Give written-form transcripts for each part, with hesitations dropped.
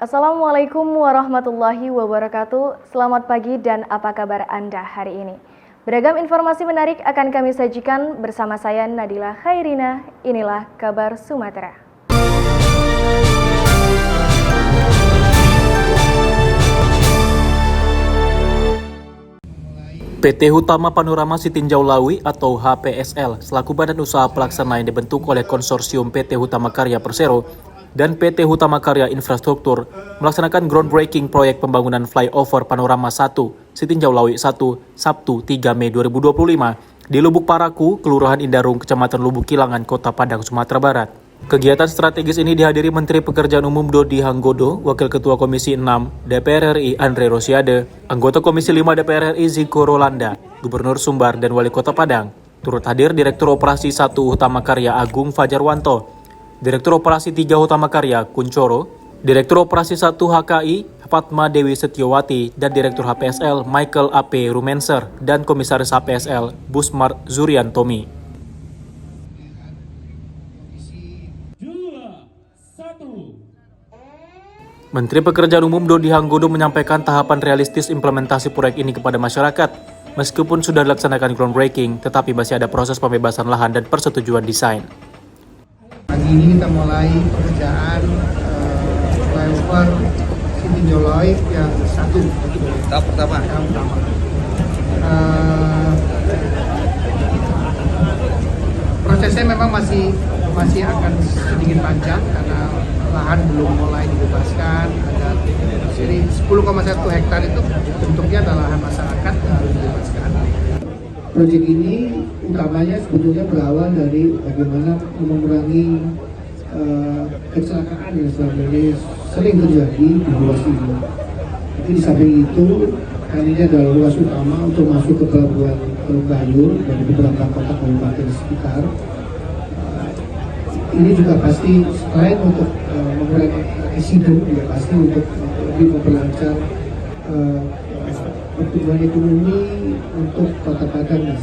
Assalamualaikum warahmatullahi wabarakatuh. Selamat pagi dan apa kabar Anda hari ini? Beragam informasi menarik akan kami sajikan bersama saya Nadila Khairina. Inilah kabar Sumatera. PT Hutama Panorama Sitinjau Lawi atau HPSL selaku badan usaha pelaksana yang dibentuk oleh konsorsium PT Hutama Karya Persero dan PT Hutama Karya Infrastruktur melaksanakan groundbreaking proyek pembangunan flyover Panorama 1 Sitinjau Lawi 1 Sabtu 3 Mei 2025 di Lubuk Paraku, Kelurahan Indarung, Kecamatan Lubuk Kilangan, Kota Padang, Sumatera Barat. Kegiatan strategis ini dihadiri Menteri Pekerjaan Umum Dodi Hanggodo, Wakil Ketua Komisi 6 DPR RI Andre Rosiade, Anggota Komisi 5 DPR RI Ziko Rolanda, Gubernur Sumbar dan Wali Kota Padang. Turut hadir Direktur Operasi 1 Hutama Karya Agung Fajarwanto, Direktur Operasi 3 Hutama Karya Kuncoro, Direktur Operasi 1 HKI Fatma Dewi Setiawati, dan Direktur HPSL Michael AP Rumenser dan Komisaris HPSL Busmar Zuriantomi. Menteri Pekerjaan Umum Dodi Hanggodo menyampaikan tahapan realistis implementasi proyek ini kepada masyarakat. Meskipun sudah dilaksanakan groundbreaking, tetapi masih ada proses pembebasan lahan dan persetujuan desain. Pagi ini kita mulai pekerjaan flyover Sitinjau Lawi yang satu. Tahap pertama. Prosesnya memang masih akan sedikit panjang karena lahan belum mulai dibebaskan. Ada jadi 10,1 hektar itu bentuknya adalah lahan masyarakat yang harus dibebaskan. Proyek ini utamanya sebetulnya berawal dari bagaimana mengurangi kecelakaan yang selama ini sering terjadi di ruas ini. Jadi di samping itu, kan ini adalah ruas utama untuk masuk ke pelabuhan Teluk Bayur dan beberapa kota kabupaten sekitar. Ini juga pasti selain untuk mengurangi insiden, juga pasti untuk lebih memperlancar pertumbuhan ekonomi untuk Kota Padang.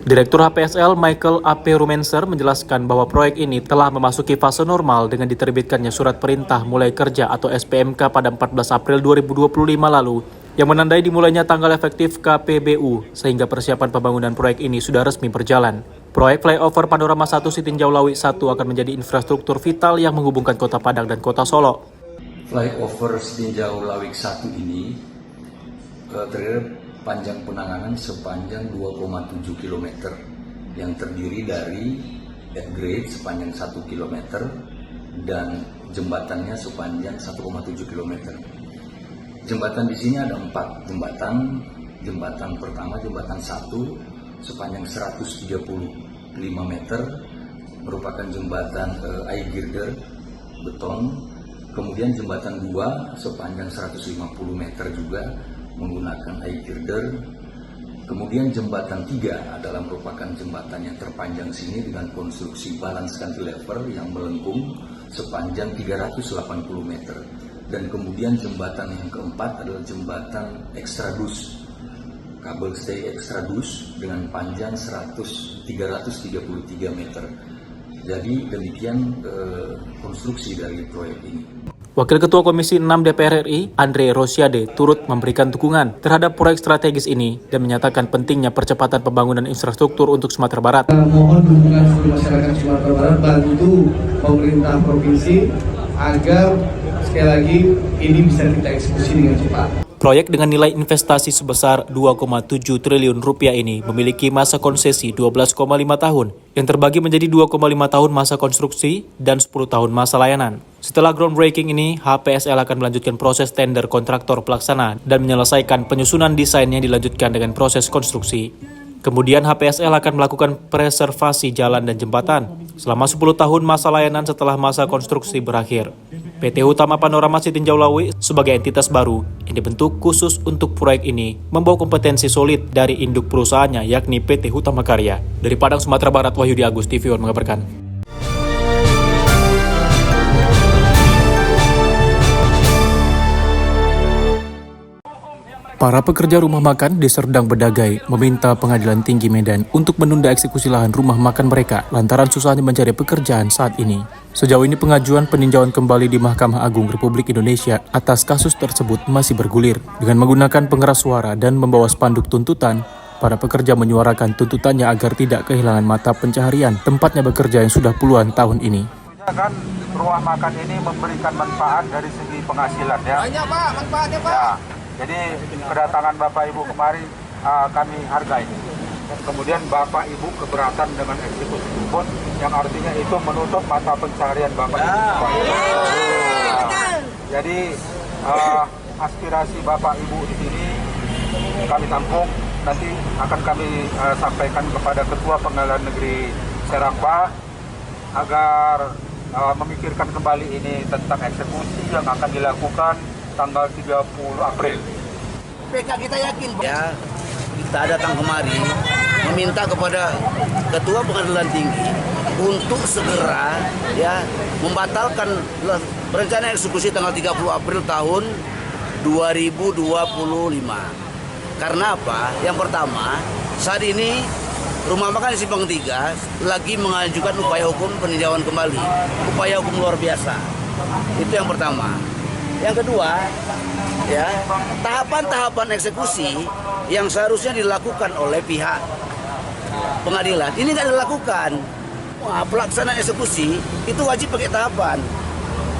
Direktur HPSL Michael AP Rumenser menjelaskan bahwa proyek ini telah memasuki fase normal dengan diterbitkannya surat perintah mulai kerja atau SPMK pada 14 April 2025 lalu yang menandai dimulainya tanggal efektif KPBU sehingga persiapan pembangunan proyek ini sudah resmi berjalan. Proyek flyover Panorama 1 Sitinjau Lawi 1 akan menjadi infrastruktur vital yang menghubungkan Kota Padang dan Kota Solo. Flyover Sitinjau Lawi 1 ini terdiri panjang penanganan sepanjang 2,7 km yang terdiri dari at grade sepanjang 1 km dan jembatannya sepanjang 1,7 km. Jembatan di sini ada 4 jembatan. Jembatan pertama, jembatan 1 sepanjang 135 meter merupakan jembatan air girder beton. Kemudian jembatan 2 sepanjang 150 meter juga menggunakan air girder. Kemudian jembatan 3 adalah merupakan jembatan yang terpanjang sini dengan konstruksi balance cantilever yang melengkung sepanjang 380 meter. Dan kemudian jembatan yang keempat adalah jembatan ekstradus, kabel stay ekstradus dengan panjang 333 meter. Jadi demikian konstruksi dari proyek ini. Wakil Ketua Komisi 6 DPR RI, Andre Rosiade, turut memberikan dukungan terhadap proyek strategis ini dan menyatakan pentingnya percepatan pembangunan infrastruktur untuk Sumatera Barat. Mohon dukungan seluruh masyarakat Sumatera Barat bantu pemerintah provinsi agar sekali lagi ini bisa kita eksekusi dengan cepat. Proyek dengan nilai investasi sebesar 2,7 triliun rupiah ini memiliki masa konsesi 12,5 tahun yang terbagi menjadi 2,5 tahun masa konstruksi dan 10 tahun masa layanan. Setelah groundbreaking ini, HPSL akan melanjutkan proses tender kontraktor pelaksana dan menyelesaikan penyusunan desain yang dilanjutkan dengan proses konstruksi. Kemudian HPSL akan melakukan preservasi jalan dan jembatan selama 10 tahun masa layanan setelah masa konstruksi berakhir. PT Hutama Panorama Sitinjau Lawi sebagai entitas baru yang dibentuk khusus untuk proyek ini membawa kompetensi solid dari induk perusahaannya yakni PT Hutama Karya. Dari Padang, Sumatera Barat, Wahyudi Agus, TV One mengabarkan. Para pekerja rumah makan di Serdang Bedagai meminta Pengadilan Tinggi Medan untuk menunda eksekusi lahan rumah makan mereka lantaran susahnya mencari pekerjaan saat ini. Sejauh ini pengajuan peninjauan kembali di Mahkamah Agung Republik Indonesia atas kasus tersebut masih bergulir. Dengan menggunakan pengeras suara dan membawa spanduk tuntutan, para pekerja menyuarakan tuntutannya agar tidak kehilangan mata pencaharian tempatnya bekerja yang sudah puluhan tahun ini. Kan rumah makan ini memberikan manfaat dari segi penghasilan ya. Banyak Pak, manfaatnya Pak. Ya, jadi kedatangan Bapak Ibu kemari kami hargai. Kemudian Bapak Ibu keberatan dengan eksekusi kupon yang artinya itu menutup mata pencaharian Bapak Ibu. Jadi aspirasi Bapak Ibu di sini kami tampung, nanti akan kami sampaikan kepada Ketua Pengadilan Negeri Serapa agar memikirkan kembali ini tentang eksekusi yang akan dilakukan tanggal 30 April. PK kita yakin ya, kita datang kemari meminta kepada Ketua Pengadilan Tinggi untuk segera ya membatalkan rencana eksekusi tanggal 30 April tahun 2025. Karena apa? Yang pertama, saat ini Rumah Makan Simpang 3 lagi mengajukan upaya hukum peninjauan kembali, upaya hukum luar biasa. Itu yang pertama. Yang kedua, ya, tahapan-tahapan eksekusi yang seharusnya dilakukan oleh pihak pengadilan ini nggak dilakukan. Wah, pelaksanaan eksekusi itu wajib pakai tahapan.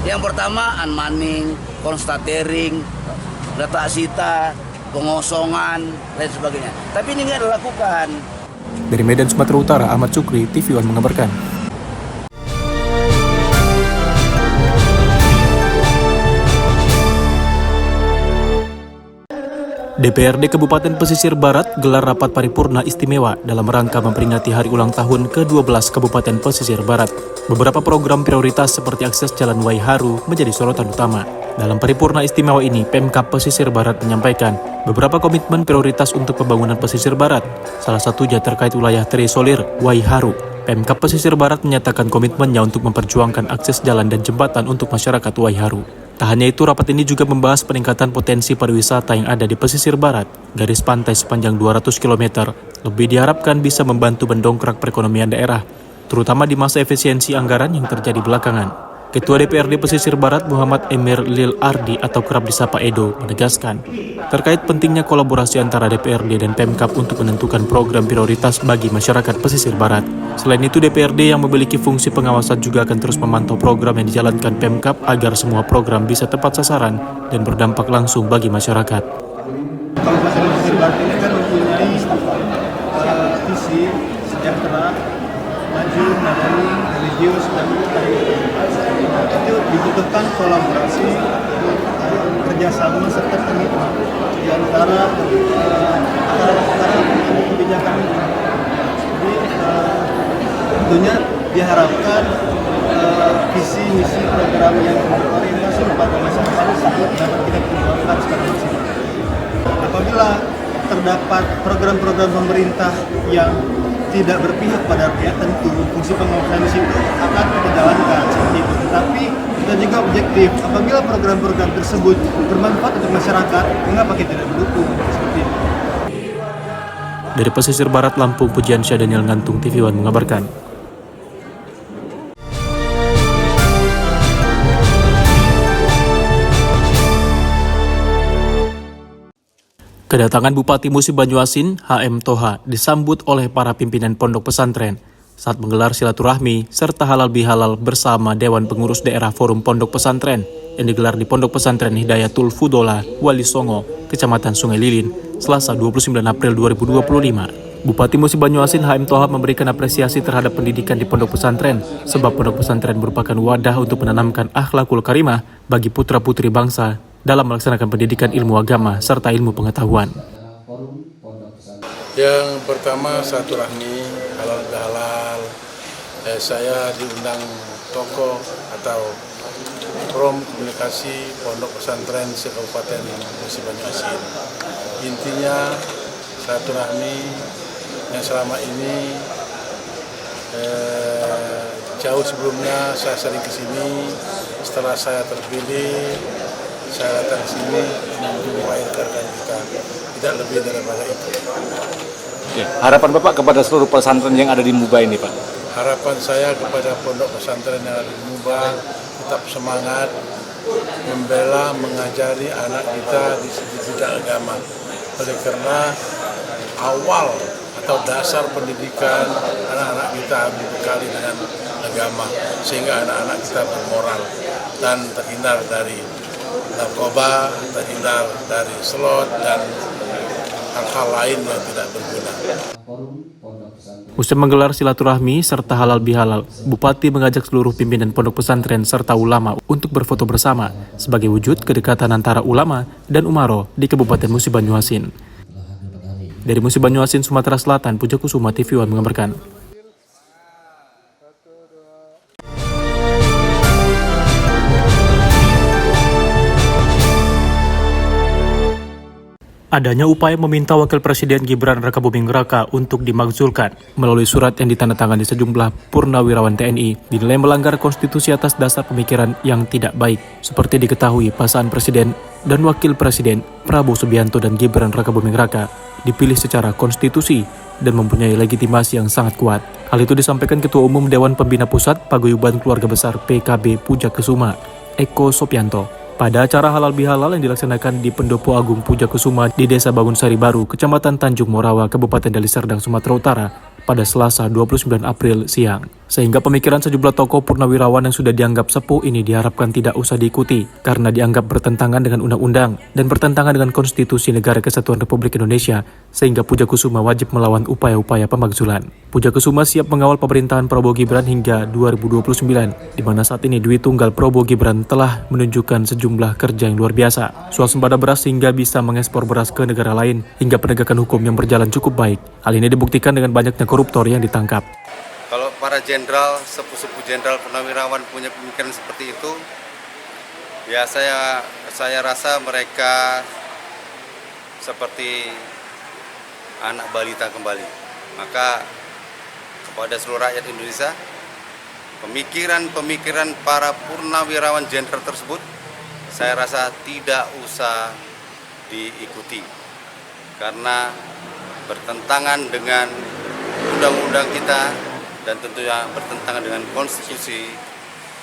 Yang pertama, unmanning, konstatering, data sita, pengosongan, dan sebagainya. Tapi ini nggak dilakukan. Dari Medan, Sumatera Utara, Ahmad Sukri, TV One mengabarkan. DPRD Kabupaten Pesisir Barat gelar rapat paripurna istimewa dalam rangka memperingati hari ulang tahun ke-12 Kabupaten Pesisir Barat. Beberapa program prioritas seperti akses Jalan Waiharu menjadi sorotan utama. Dalam paripurna istimewa ini, Pemkab Pesisir Barat menyampaikan beberapa komitmen prioritas untuk pembangunan Pesisir Barat. Salah satunya terkait wilayah terisolir Waiharu. Pemkab Pesisir Barat menyatakan komitmennya untuk memperjuangkan akses jalan dan jembatan untuk masyarakat Waiharu. Tak hanya itu, rapat ini juga membahas peningkatan potensi pariwisata yang ada di Pesisir Barat. Garis pantai sepanjang 200 km lebih diharapkan bisa membantu mendongkrak perekonomian daerah, terutama di masa efisiensi anggaran yang terjadi belakangan. Ketua DPRD Pesisir Barat Muhammad Emir Lil Ardi atau kerap disapa Edo menegaskan terkait pentingnya kolaborasi antara DPRD dan Pemkab untuk menentukan program prioritas bagi masyarakat Pesisir Barat. Selain itu, DPRD yang memiliki fungsi pengawasan juga akan terus memantau program yang dijalankan Pemkab agar semua program bisa tepat sasaran dan berdampak langsung bagi masyarakat. Kabupaten Pesisir Barat ini kan mempunyai visi sejahtera, maju, madani, religius, dan itu dibutuhkan kolaborasi, kerjasama serta komitmen di antara kebijakan ini. Jadi tentunya diharapkan visi misi program yang berorientasi kepada masyarakat tersebut dapat kita perjuangkan secara maksimal. Apabila terdapat program-program pemerintah yang tidak berpihak pada rakyat, tentu fungsi pengawasan di situ akan kita jalankan seperti itu. Tetapi kita juga objektif. Apabila program-program tersebut bermanfaat untuk masyarakat, mengapa kita tidak mendukung seperti itu? Dari Pesisir Barat Lampung, Pujiansyah Daniel Ngantung, TV One mengabarkan. Kedatangan Bupati Musi Banyuasin, HM Toha, disambut oleh para pimpinan pondok pesantren saat menggelar silaturahmi serta halal bihalal bersama Dewan Pengurus Daerah Forum Pondok Pesantren yang digelar di Pondok Pesantren Hidayatul Fudola, Wali Songo, Kecamatan Sungai Lilin, Selasa 29 April 2025. Bupati Musi Banyuasin, HM Toha memberikan apresiasi terhadap pendidikan di pondok pesantren sebab pondok pesantren merupakan wadah untuk menanamkan akhlakul karimah bagi putra-putri bangsa dalam melaksanakan pendidikan ilmu agama serta ilmu pengetahuan. Yang pertama, silaturahmi halal bihalal. Saya diundang tokoh atau Forum Komunikasi Pondok Pesantren se-Kabupaten Musi Banyuasin. Intinya silaturahmi yang selama ini jauh sebelumnya saya sering ke sini. Setelah saya terpilih, saya datang ke sini menjumpai rekan kita, tidak lebih daripada itu. Harapan Bapak kepada seluruh pesantren yang ada di Muba ini, Pak? harapan saya kepada pondok pesantren yang ada di Mubar, tetap semangat membela, mengajari anak kita di bidang agama. Oleh karena awal atau dasar pendidikan anak-anak kita dibekali dengan agama, sehingga anak-anak kita bermoral dan terhindar dari narkoba, terhindar dari slot dan hal-hal lain yang tidak berguna. Usai menggelar silaturahmi serta halal bihalal, Bupati mengajak seluruh pimpinan pondok pesantren serta ulama untuk berfoto bersama sebagai wujud kedekatan antara ulama dan umaro di Kabupaten Musi Banyuasin. Dari Musi Banyuasin, Sumatera Selatan, Puja Kusuma TV One mengabarkan. Adanya upaya meminta Wakil Presiden Gibran Rakabuming Raka untuk dimakzulkan melalui surat yang ditandatangani sejumlah purnawirawan TNI dinilai melanggar konstitusi atas dasar pemikiran yang tidak baik. Seperti diketahui, pasangan Presiden dan Wakil Presiden Prabowo Subianto dan Gibran Rakabuming Raka dipilih secara konstitusi dan mempunyai legitimasi yang sangat kuat. Hal itu disampaikan Ketua Umum Dewan Pembina Pusat Paguyuban Keluarga Besar PKB Puja Kusuma, Eko Sopianto, pada acara halal bihalal yang dilaksanakan di Pendopo Agung Puja Kusuma di Desa Bangun Sari Baru, Kecamatan Tanjung Morawa, Kabupaten Deli Serdang, Sumatera Utara, pada Selasa 29 April siang. Sehingga pemikiran sejumlah tokoh purnawirawan yang sudah dianggap sepuh ini diharapkan tidak usah diikuti karena dianggap bertentangan dengan undang-undang dan bertentangan dengan konstitusi Negara Kesatuan Republik Indonesia, sehingga Puja Kusuma wajib melawan upaya-upaya pemakzulan. Puja Kusuma siap mengawal pemerintahan Prabowo Gibran hingga 2029, di mana saat ini Dwi Tunggal Prabowo Gibran telah menunjukkan sejumlah kerja yang luar biasa. Swasembada beras hingga bisa mengekspor beras ke negara lain, hingga penegakan hukum yang berjalan cukup baik. Hal ini dibuktikan dengan banyaknya koruptor yang ditangkap. Kalau para jenderal, sepuh-sepuh jenderal purnawirawan punya pemikiran seperti itu, ya saya rasa mereka seperti anak balita kembali. Maka kepada seluruh rakyat Indonesia, pemikiran para purnawirawan jenderal tersebut saya rasa tidak usah diikuti karena bertentangan dengan undang-undang kita dan tentunya bertentangan dengan konstitusi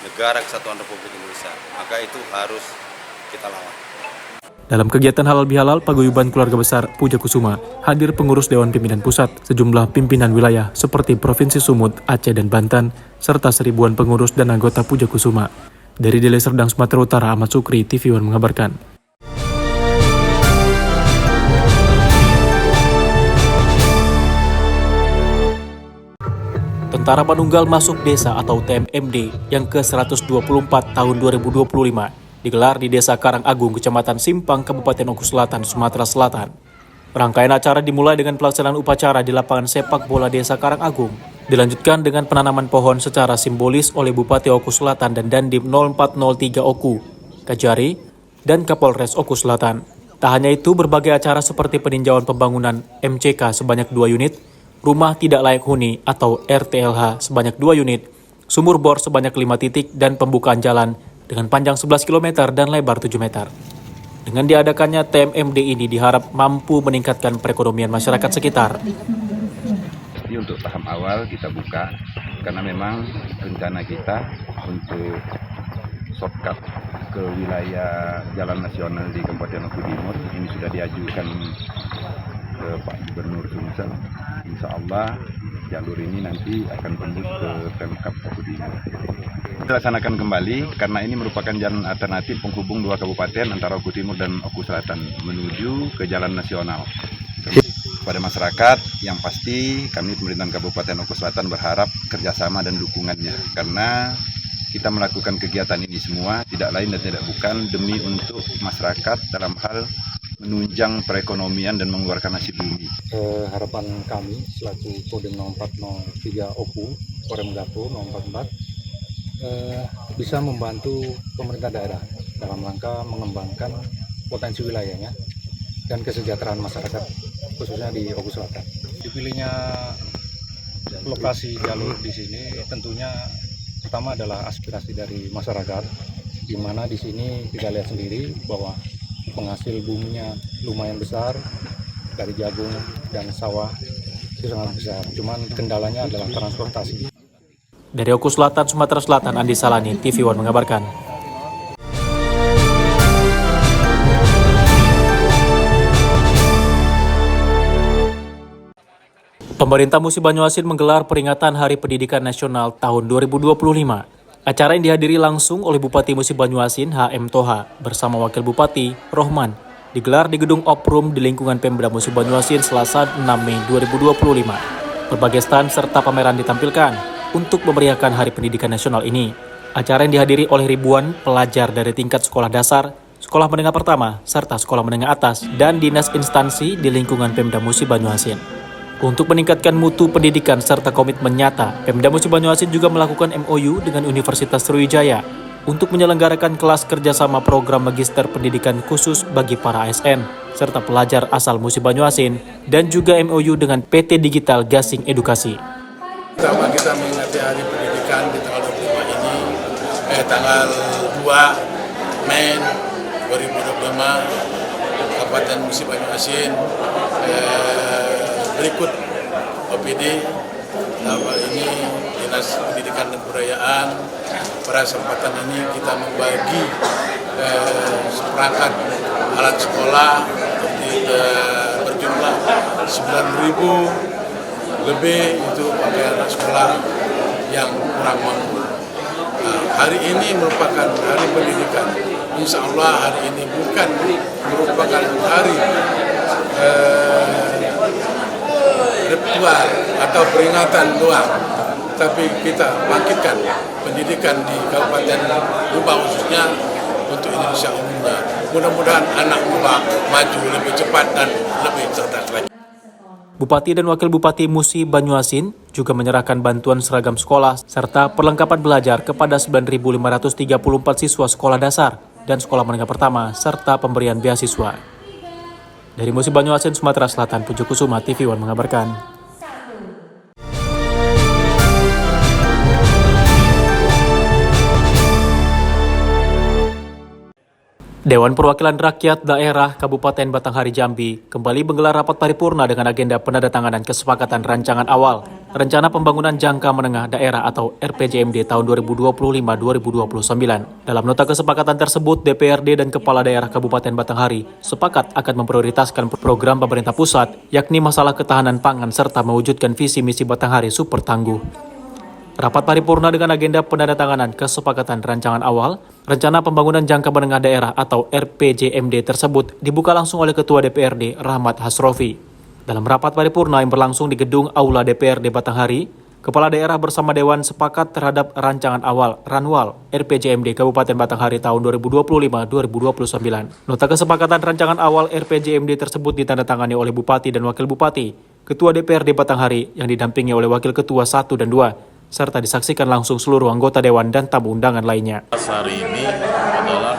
Negara Kesatuan Republik Indonesia. Maka itu harus kita lawan. Dalam kegiatan halal bihalal Paguyuban Keluarga Besar Puja Kusuma, hadir pengurus Dewan Pimpinan Pusat, sejumlah pimpinan wilayah seperti Provinsi Sumut, Aceh, dan Banten, serta seribuan pengurus dan anggota Puja Kusuma. Dari Deli Serdang, Sumatera Utara, Ahmad Sukri, TV One mengabarkan. Tentara Manunggal Masuk Desa atau TMMD yang ke-124 tahun 2025 digelar di Desa Karang Agung, Kecamatan Simpang, Kabupaten Oku Selatan, Sumatera Selatan. Rangkaian acara dimulai dengan pelaksanaan upacara di lapangan sepak bola Desa Karang Agung. Dilanjutkan dengan penanaman pohon secara simbolis oleh Bupati Oku Selatan dan Dandim 0403 Oku, Kajari, dan Kapolres Oku Selatan. Tak hanya itu, berbagai acara seperti peninjauan pembangunan MCK sebanyak 2 unit, rumah tidak layak huni atau RTLH sebanyak 2 unit, sumur bor sebanyak 5 titik, dan pembukaan jalan dengan panjang 11 km dan lebar 7 meter. Dengan diadakannya TMMD ini diharap mampu meningkatkan perekonomian masyarakat sekitar. Jadi untuk tahap awal kita buka, karena memang rencana kita untuk shortcut ke wilayah jalan nasional di Kabupaten Oku Timur ini sudah diajukan ke Pak Gubernur Sumsel. Insya Allah jalur ini nanti akan tembus ke Pemkab Oku Timur. Dilaksanakan kembali karena ini merupakan jalan alternatif penghubung 2 kabupaten antara Oku Timur dan Oku Selatan menuju ke jalan nasional. Pada masyarakat yang pasti kami pemerintahan Kabupaten Oku Selatan berharap kerjasama dan dukungannya karena kita melakukan kegiatan ini semua tidak lain dan tidak bukan demi untuk masyarakat dalam hal menunjang perekonomian dan mengeluarkan hasil bumi. Harapan kami selaku Kodim 0403 Oku, Korem Gato 044 bisa membantu pemerintah daerah dalam rangka mengembangkan potensi wilayahnya dan kesejahteraan masyarakat khususnya di Oku Selatan. Dipilihnya lokasi jalur di sini tentunya pertama adalah aspirasi dari masyarakat, di mana di sini kita lihat sendiri bahwa penghasil buminya lumayan besar dari jagung dan sawah itu sangat besar. Cuman kendalanya adalah transportasi. Dari Oku Selatan, Sumatera Selatan, Andi Salani, TV One mengabarkan. Pemerintah Musi Banyuasin menggelar peringatan Hari Pendidikan Nasional tahun 2025. Acara yang dihadiri langsung oleh Bupati Musi Banyuasin H.M. Toha bersama Wakil Bupati Rohman digelar di Gedung Oprum di lingkungan Pemda Musi Banyuasin Selasa 6 Mei 2025. Berbagai stand serta pameran ditampilkan untuk memeriahkan Hari Pendidikan Nasional ini. Acara yang dihadiri oleh ribuan pelajar dari tingkat sekolah dasar, sekolah menengah pertama, serta sekolah menengah atas dan dinas instansi di lingkungan Pemda Musi Banyuasin. Untuk meningkatkan mutu pendidikan serta komitmen nyata, Pemda Musi Banyuasin juga melakukan MOU dengan Universitas Sriwijaya untuk menyelenggarakan kelas kerjasama program Magister Pendidikan Khusus bagi para ASN serta pelajar asal Musi Banyuasin dan juga MOU dengan PT Digital Gasing Edukasi. Pertama kita mengingati Hari Pendidikan di tanggal 25 ini, tanggal 2 Mei 2025, Kabupaten Musi Banyuasin berikut OPD, dalam ini Dinas Pendidikan dan Kebudayaan. Pada kesempatan ini kita membagi seperangkat alat sekolah berjumlah 9.000 lebih itu pakaian anak sekolah yang kurang mampu. Hari ini merupakan Hari Pendidikan. Insya Allah hari ini bukan merupakan hari ritual atau peringatan doang, tapi kita bangkitkan pendidikan di Kabupaten Muba khususnya untuk Indonesia umumnya. Mudah-mudahan anak Muba maju lebih cepat dan lebih cerdas lagi. Bupati dan Wakil Bupati Musi Banyuasin juga menyerahkan bantuan seragam sekolah serta perlengkapan belajar kepada 9.534 siswa sekolah dasar dan sekolah menengah pertama serta pemberian beasiswa. Dari Musi Banyuasin, Sumatera Selatan, Pujo Kusuma, TV One mengabarkan. Dewan Perwakilan Rakyat Daerah Kabupaten Batanghari Jambi kembali menggelar rapat paripurna dengan agenda penandatanganan kesepakatan rancangan awal Rencana Pembangunan Jangka Menengah Daerah atau RPJMD tahun 2025-2029. Dalam nota kesepakatan tersebut, DPRD dan Kepala Daerah Kabupaten Batanghari sepakat akan memprioritaskan program pemerintah pusat, yakni masalah ketahanan pangan serta mewujudkan visi misi Batanghari super tangguh. Rapat paripurna dengan agenda penandatanganan kesepakatan rancangan awal Rencana Pembangunan Jangka Menengah Daerah atau RPJMD tersebut dibuka langsung oleh Ketua DPRD Rahmat Hasrofi. Dalam rapat paripurna yang berlangsung di gedung Aula DPRD Batanghari, Kepala Daerah bersama Dewan sepakat terhadap rancangan awal Ranwal RPJMD Kabupaten Batanghari tahun 2025-2029. Nota kesepakatan rancangan awal RPJMD tersebut ditandatangani oleh Bupati dan Wakil Bupati, Ketua DPRD Batanghari yang didampingi oleh Wakil Ketua 1 dan 2, serta disaksikan langsung seluruh anggota Dewan dan tamu undangan lainnya. Hari ini adalah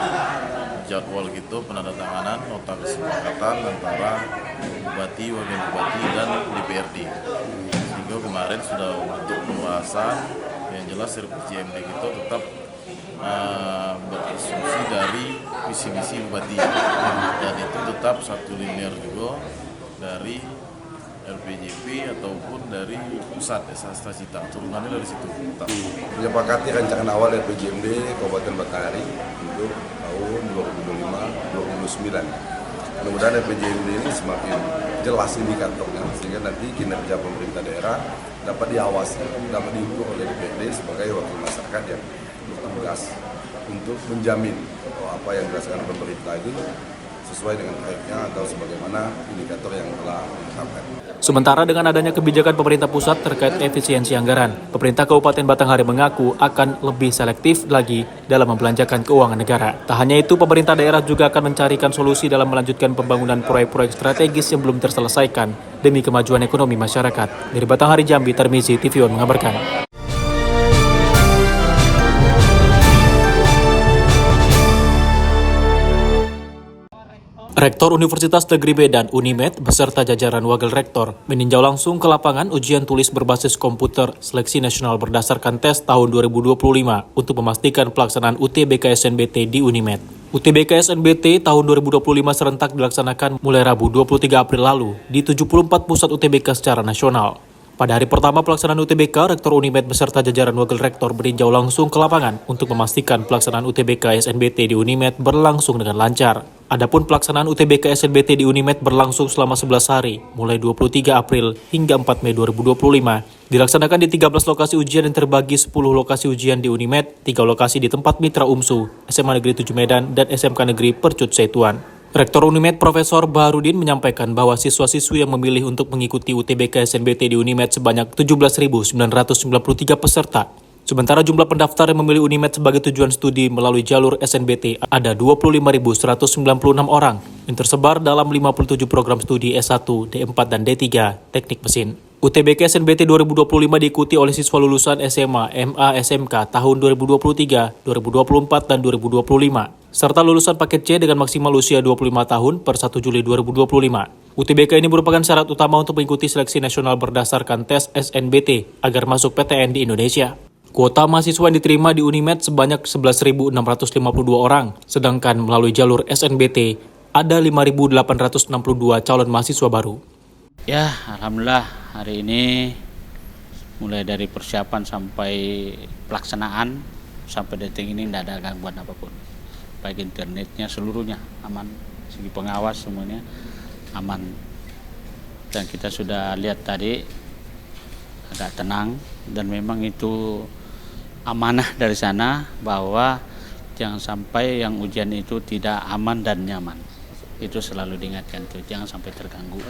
jadwal gitu penandatanganan nota kesepakatan antara Bupati, Wakil Bupati, dan DPRD. Sehingga kemarin sudah untuk pembahasan yang jelas RPJMD itu tetap berasumsi dari visi-misi Bupati. Dan itu tetap satu linear juga dari LPJP ataupun dari pusat Esasta Cita, turunannya dari situ. Menyepakati rancangan awal RPJMD Kabupaten Batanghari untuk tahun 2025-2029. Mudah-mudahan RPJMD ini semakin jelas indikatornya sehingga nanti kinerja pemerintah daerah dapat diawasi, dapat diukur oleh DPRD sebagai wakil masyarakat yang bertugas untuk menjamin bahwa apa yang dirasakan pemerintah itu sesuai dengan baiknya atau sebagaimana indikator yang telah ditetapkan. Sementara dengan adanya kebijakan pemerintah pusat terkait efisiensi anggaran, pemerintah Kabupaten Batanghari mengaku akan lebih selektif lagi dalam membelanjakan keuangan negara. Tak hanya itu, pemerintah daerah juga akan mencarikan solusi dalam melanjutkan pembangunan proyek-proyek strategis yang belum terselesaikan demi kemajuan ekonomi masyarakat. Dari Batanghari Jambi, Termizi, TV One mengabarkan. Rektor Universitas Negeri Medan Unimed beserta jajaran wakil rektor meninjau langsung ke lapangan ujian tulis berbasis komputer seleksi nasional berdasarkan tes tahun 2025 untuk memastikan pelaksanaan UTBK SNBT di Unimed. UTBK SNBT tahun 2025 serentak dilaksanakan mulai Rabu 23 April lalu di 74 pusat UTBK secara nasional. Pada hari pertama pelaksanaan UTBK, Rektor Unimed beserta jajaran Wakil Rektor meninjau langsung ke lapangan untuk memastikan pelaksanaan UTBK SNBT di Unimed berlangsung dengan lancar. Adapun pelaksanaan UTBK SNBT di Unimed berlangsung selama 11 hari, mulai 23 April hingga 4 Mei 2025. Dilaksanakan di 13 lokasi ujian yang terbagi 10 lokasi ujian di Unimed, 3 lokasi di tempat mitra UMSU, SMA Negeri 7 Medan, dan SMK Negeri Percut Setuan. Rektor Unimed Profesor Baharudin menyampaikan bahwa siswa-siswi yang memilih untuk mengikuti UTBK SNBT di Unimed sebanyak 17.993 peserta. Sementara jumlah pendaftar yang memilih Unimed sebagai tujuan studi melalui jalur SNBT ada 25.196 orang yang tersebar dalam 57 program studi S1, D4, dan D3 Teknik Mesin. UTBK SNBT 2025 diikuti oleh siswa lulusan SMA, MA, SMK tahun 2023, 2024, dan 2025, serta lulusan paket C dengan maksimal usia 25 tahun per 1 Juli 2025. UTBK ini merupakan syarat utama untuk mengikuti seleksi nasional berdasarkan tes SNBT agar masuk PTN di Indonesia. Kuota mahasiswa yang diterima di Unimed sebanyak 11.652 orang, sedangkan melalui jalur SNBT ada 5.862 calon mahasiswa baru. Ya, alhamdulillah hari ini mulai dari persiapan sampai pelaksanaan sampai detik ini tidak ada gangguan apapun. Baik internetnya seluruhnya aman, segi pengawas semuanya aman. Dan kita sudah lihat tadi agak tenang dan memang itu amanah dari sana bahwa jangan sampai yang ujian itu tidak aman dan nyaman. Itu selalu diingatkan tuh, jangan sampai terganggu.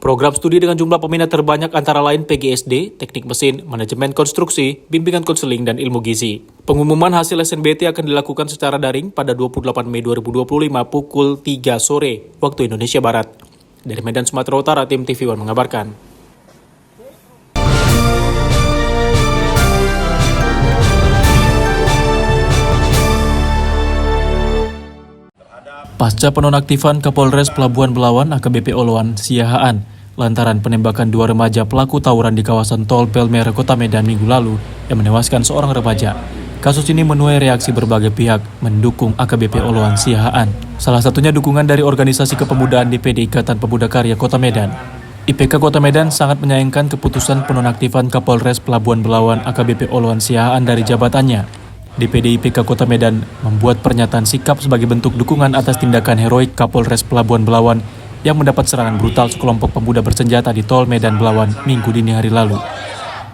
Program studi dengan jumlah peminat terbanyak antara lain PGSD, Teknik Mesin, Manajemen Konstruksi, Bimbingan Konseling, dan Ilmu Gizi. Pengumuman hasil SNBT akan dilakukan secara daring pada 28 Mei 2025 pukul 3 sore waktu Indonesia Barat. Dari Medan, Sumatera Utara, tim TV One mengabarkan. Pasca penonaktifan Kapolres Pelabuhan Belawan AKBP Oloan Siahaan lantaran penembakan 2 remaja pelaku tawuran di kawasan Tol Belmer Kota Medan minggu lalu yang menewaskan seorang remaja. Kasus ini menuai reaksi berbagai pihak mendukung AKBP Oloan Siahaan. Salah satunya dukungan dari organisasi kepemudaan DPD Ikatan Pemuda Karya Kota Medan. IPK Kota Medan sangat menyayangkan keputusan penonaktifan Kapolres Pelabuhan Belawan AKBP Oloan Siahaan dari jabatannya. DPD IPK Kota Medan membuat pernyataan sikap sebagai bentuk dukungan atas tindakan heroik Kapolres Pelabuhan Belawan yang mendapat serangan brutal sekelompok pemuda bersenjata di Tol Medan Belawan Minggu dini hari lalu.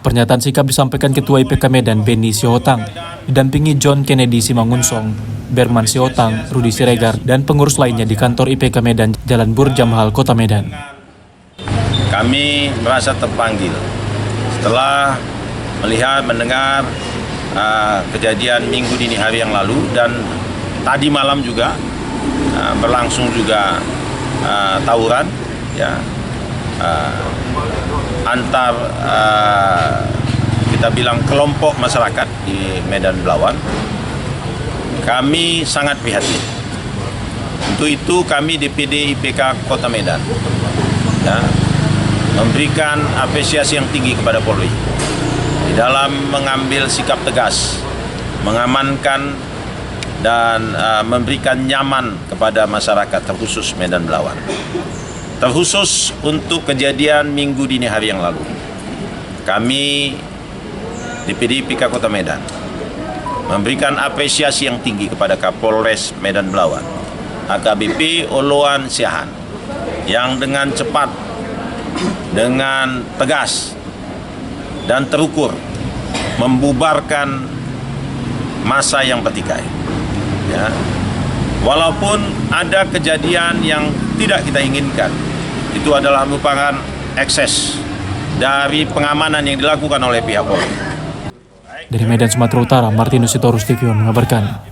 Pernyataan sikap disampaikan Ketua IPK Medan Benny Sihohtang, didampingi John Kennedy Simangunsong, Berman Sihohtang, Rudi Siregar, dan pengurus lainnya di kantor IPK Medan Jalan Burjamhal Kota Medan. Kami merasa terpanggil setelah mendengar kejadian minggu dini hari yang lalu dan tadi malam juga berlangsung juga tawuran ya antar kita bilang kelompok masyarakat di Medan Belawan. Kami sangat prihatin. Untuk itu kami DPD IPK Kota Medan ya, memberikan apresiasi yang tinggi kepada Polri di dalam mengambil sikap tegas, mengamankan dan memberikan nyaman kepada masyarakat terkhusus Medan Belawan. Terkhusus untuk kejadian minggu dini hari yang lalu. Kami DPD IPK Kota Medan memberikan apresiasi yang tinggi kepada Kapolres Medan Belawan, AKBP Oloan Siahaan, yang dengan cepat, dengan tegas dan terukur membubarkan massa yang bertikai. Ya. Walaupun ada kejadian yang tidak kita inginkan, itu adalah merupakan ekses dari pengamanan yang dilakukan oleh pihak Polri. Dari Medan, Sumatera Utara, Martinus Sitorus TV One mengabarkan.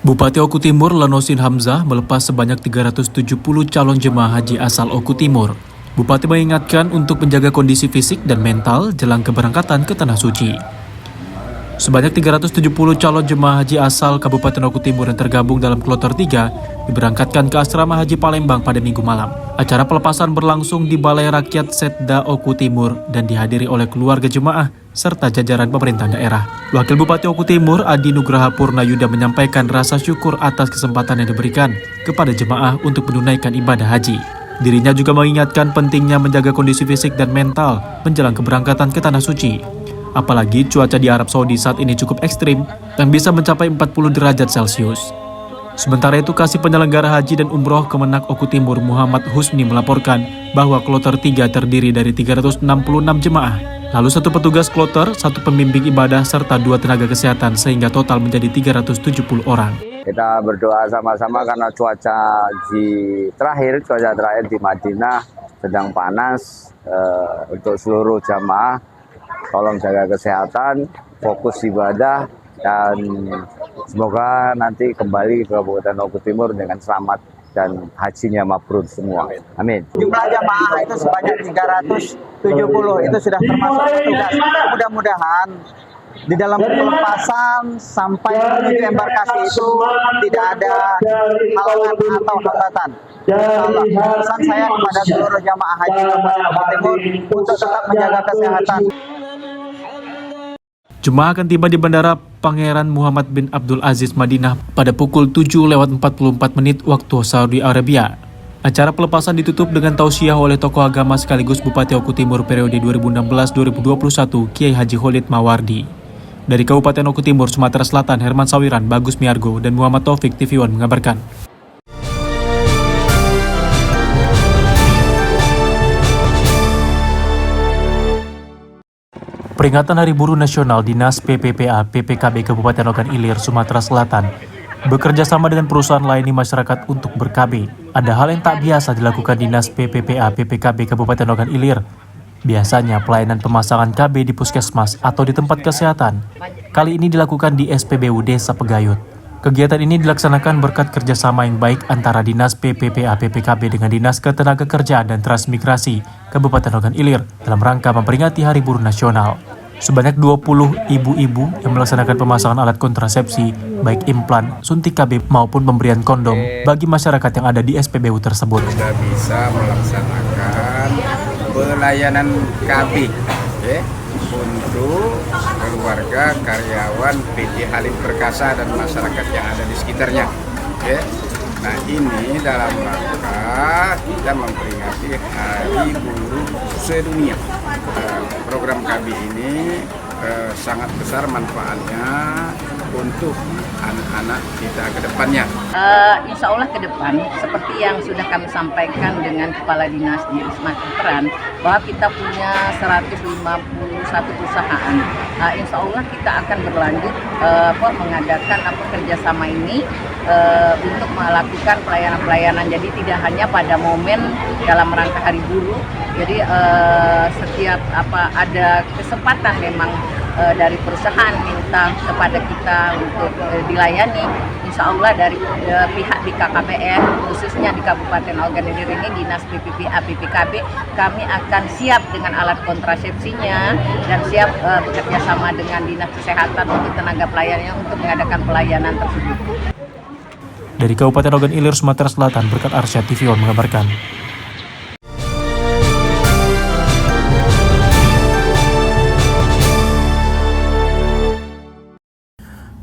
Bupati Oku Timur Lanosin Hamzah melepas sebanyak 370 calon jemaah haji asal Oku Timur. Bupati mengingatkan untuk menjaga kondisi fisik dan mental jelang keberangkatan ke Tanah Suci. Sebanyak 370 calon jemaah haji asal Kabupaten Oku Timur yang tergabung dalam kloter 3 diberangkatkan ke Asrama Haji Palembang pada Minggu malam. Acara pelepasan berlangsung di Balai Rakyat Setda Oku Timur dan dihadiri oleh keluarga jemaah serta jajaran pemerintah daerah. Wakil Bupati Oku Timur Adi Nugraha Purnayuda menyampaikan rasa syukur atas kesempatan yang diberikan kepada jemaah untuk menunaikan ibadah haji. Dirinya juga mengingatkan pentingnya menjaga kondisi fisik dan mental menjelang keberangkatan ke Tanah Suci. Apalagi cuaca di Arab Saudi saat ini cukup ekstrim dan bisa mencapai 40 derajat Celcius. Sementara itu, Kasih Penyelenggara Haji dan Umroh Kemenak Oku Timur Muhammad Husni melaporkan bahwa kloter 3 terdiri dari 366 jemaah, lalu 1 petugas kloter, 1 pembimbing ibadah, serta 2 tenaga kesehatan sehingga total menjadi 370 orang. Kita berdoa sama-sama karena cuaca terakhir di Madinah sedang panas. Untuk seluruh jamaah, tolong jaga kesehatan, fokus ibadah, dan semoga nanti kembali ke Kabupaten Oku Timur dengan selamat dan hajinya mabrur semua. Amin. Jumlah jamaah itu sebanyak 370, itu sudah termasuk petugas. Mudah-mudahan di dalam pelepasan sampai menuju embarkasi itu tidak ada halangan atau hambatan. Insyaallah, pesan saya kepada seluruh jamaah haji Kabupaten Oku Timur untuk tetap menjaga kesehatan. Jemaah akan tiba di Bandara Pangeran Muhammad bin Abdul Aziz Madinah pada pukul 7:44 waktu Saudi Arabia. Acara pelepasan ditutup dengan tausiah oleh tokoh agama sekaligus Bupati Oku Timur periode 2016-2021 Kiai Haji Khalid Mawardi. Dari Kabupaten Oku Timur, Sumatera Selatan, Herman Sawiran, Bagus Miargo, dan Muhammad Taufik, TV One mengabarkan. Peringatan Hari Buruh Nasional, Dinas PPPA PPKB Kabupaten Ogan Ilir, Sumatera Selatan bekerja sama dengan perusahaan layani masyarakat untuk ber-KB. Ada hal yang tak biasa dilakukan Dinas PPPA PPKB Kabupaten Ogan Ilir. Biasanya pelayanan pemasangan KB di puskesmas atau di tempat kesehatan. Kali ini dilakukan di SPBU Desa Pegayut. Kegiatan ini dilaksanakan berkat kerjasama yang baik antara Dinas PPPA PPKB dengan Dinas Ketenagakerjaan dan Transmigrasi Kabupaten Ogan Ilir dalam rangka memperingati Hari Buruh Nasional. Sebanyak 20 ibu-ibu yang melaksanakan pemasangan alat kontrasepsi, baik implan, suntik KB maupun pemberian kondom bagi masyarakat yang ada di SPBU tersebut. Sudah bisa melaksanakan pelayanan KB untuk keluarga, karyawan PT Halim Perkasa dan masyarakat yang ada di sekitarnya. Nah, ini dalam rangka kita memperingati Hari Buruh Sedunia. Program KB ini sangat besar manfaatnya untuk anak-anak kita ke depannya. Insya Allah ke depan, seperti yang sudah kami sampaikan dengan Kepala Dinas di Wisma Kepran, bahwa kita punya 151 perusahaan. Insya Allah kita akan berlanjut mengadakan kerjasama ini untuk melakukan pelayanan-pelayanan. Jadi tidak hanya pada momen dalam rangka Hari Buruh, jadi setiap ada kesempatan memang dari perusahaan minta kepada kita untuk dilayani. Insya Allah dari pihak di KKPN, khususnya di Kabupaten Ogan Ilir ini, Dinas PPPA PPKB, kami akan siap dengan alat kontrasepsinya dan siap bekerja sama dengan Dinas Kesehatan untuk tenaga pelayanannya untuk mengadakan pelayanan tersebut. Dari Kabupaten Ogan Ilir, Sumatera Selatan, Berkat Arsyad, TV One mengabarkan.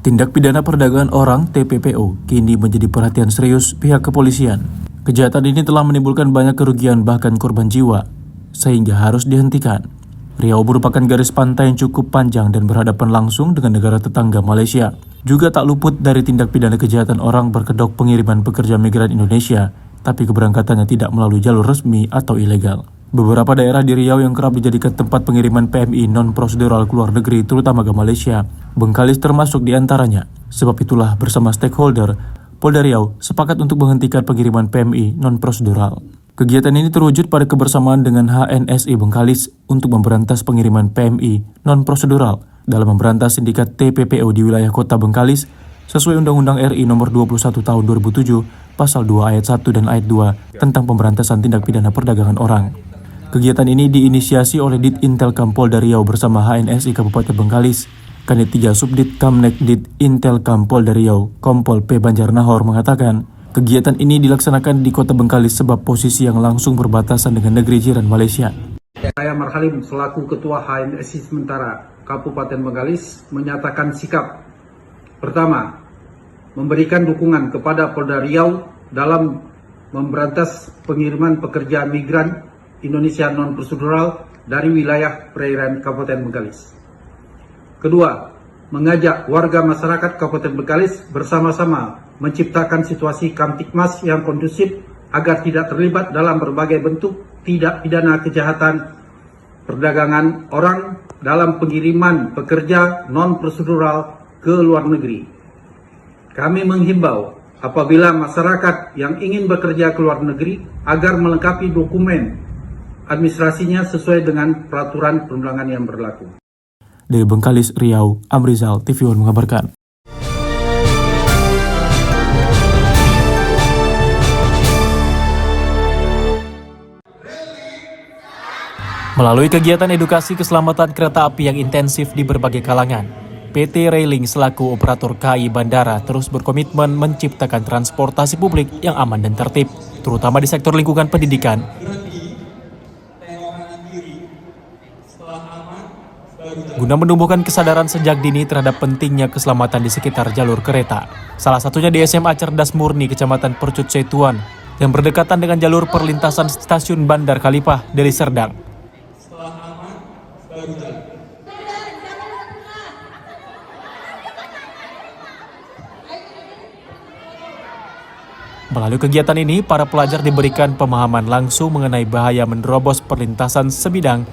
Tindak pidana perdagangan orang (TPPO) kini menjadi perhatian serius pihak kepolisian. Kejahatan ini telah menimbulkan banyak kerugian bahkan korban jiwa, sehingga harus dihentikan. Riau merupakan garis pantai yang cukup panjang dan berhadapan langsung dengan negara tetangga Malaysia. Juga tak luput dari tindak pidana kejahatan orang berkedok pengiriman pekerja migran Indonesia, tapi keberangkatannya tidak melalui jalur resmi atau ilegal. Beberapa daerah di Riau yang kerap dijadikan tempat pengiriman PMI non-prosedural ke luar negeri, terutama ke Malaysia, Bengkalis termasuk di antaranya. Sebab itulah bersama stakeholder, Polda Riau sepakat untuk menghentikan pengiriman PMI non-prosedural. Kegiatan ini terwujud pada kebersamaan dengan HNSI Bengkalis untuk memberantas pengiriman PMI non-prosedural dalam memberantas sindikat TPPO di wilayah kota Bengkalis sesuai Undang-Undang RI Nomor 21 Tahun 2007, Pasal 2 Ayat 1 dan Ayat 2 tentang pemberantasan tindak pidana perdagangan orang. Kegiatan ini diinisiasi oleh Dit Intelkam Polda Riau bersama HNSI Kabupaten Bengkalis. Kanit 3 Subdit Kamnek Dit Intelkam Polda Riau, Kompol P. Banjar Nahor mengatakan, Kegiatan ini dilaksanakan di Kota Bengkalis sebab posisi yang langsung berbatasan dengan negeri jiran Malaysia. Saya Marhalim selaku Ketua HNSI sementara Kabupaten Bengkalis menyatakan sikap. Pertama, memberikan dukungan kepada Polda Riau dalam memberantas pengiriman pekerja migran Indonesia non-prosedural dari wilayah perairan Kabupaten Bengkalis. Kedua, mengajak warga masyarakat Kabupaten Bengkalis bersama-sama menciptakan situasi kamtipmas yang kondusif agar tidak terlibat dalam berbagai bentuk tindak pidana kejahatan perdagangan orang dalam pengiriman pekerja non-prosedural ke luar negeri. Kami menghimbau apabila masyarakat yang ingin bekerja ke luar negeri agar melengkapi dokumen administrasinya sesuai dengan peraturan perundangan yang berlaku. Dari Bengkalis, Riau, Amrizal, TV One mengabarkan. Melalui kegiatan edukasi keselamatan kereta api yang intensif di berbagai kalangan, PT Railing selaku operator KAI Bandara terus berkomitmen menciptakan transportasi publik yang aman dan tertib, terutama di sektor lingkungan pendidikan. Guna menumbuhkan kesadaran sejak dini terhadap pentingnya keselamatan di sekitar jalur kereta. Salah satunya di SMA Cerdas Murni, Kecamatan Percut Setuan, yang berdekatan dengan jalur perlintasan stasiun Bandar Kalipah, Deli Serdang. Melalui kegiatan ini, para pelajar diberikan pemahaman langsung mengenai bahaya menerobos perlintasan sebidang,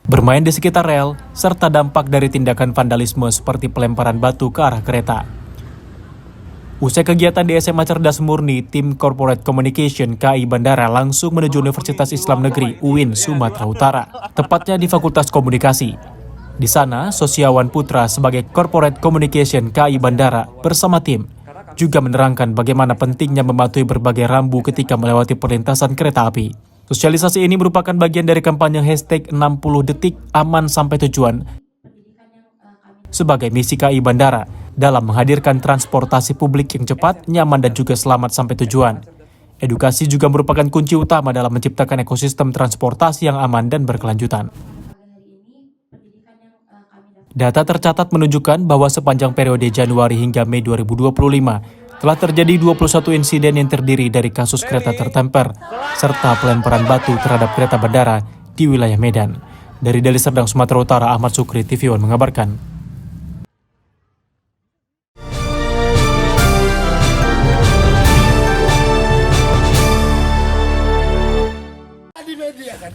bermain di sekitar rel, serta dampak dari tindakan vandalisme seperti pelemparan batu ke arah kereta. Usai kegiatan di SMA Cerdas Murni, tim Corporate Communication KAI Bandara langsung menuju Universitas Islam Negeri UIN Sumatera Utara, tepatnya di Fakultas Komunikasi. Di sana, Sosiawan Putra sebagai Corporate Communication KAI Bandara bersama tim juga menerangkan bagaimana pentingnya mematuhi berbagai rambu ketika melewati perlintasan kereta api. Sosialisasi ini merupakan bagian dari kampanye hashtag 60 detik aman sampai tujuan sebagai misi KAI Bandara dalam menghadirkan transportasi publik yang cepat, nyaman, dan juga selamat sampai tujuan. Edukasi juga merupakan kunci utama dalam menciptakan ekosistem transportasi yang aman dan berkelanjutan. Data tercatat menunjukkan bahwa sepanjang periode Januari hingga Mei 2025 telah terjadi 21 insiden yang terdiri dari kasus kereta tertemper serta pelemparan batu terhadap kereta bandara di wilayah Medan. Dari Deli Serdang, Sumatera Utara, Ahmad Sukri, TV One mengabarkan.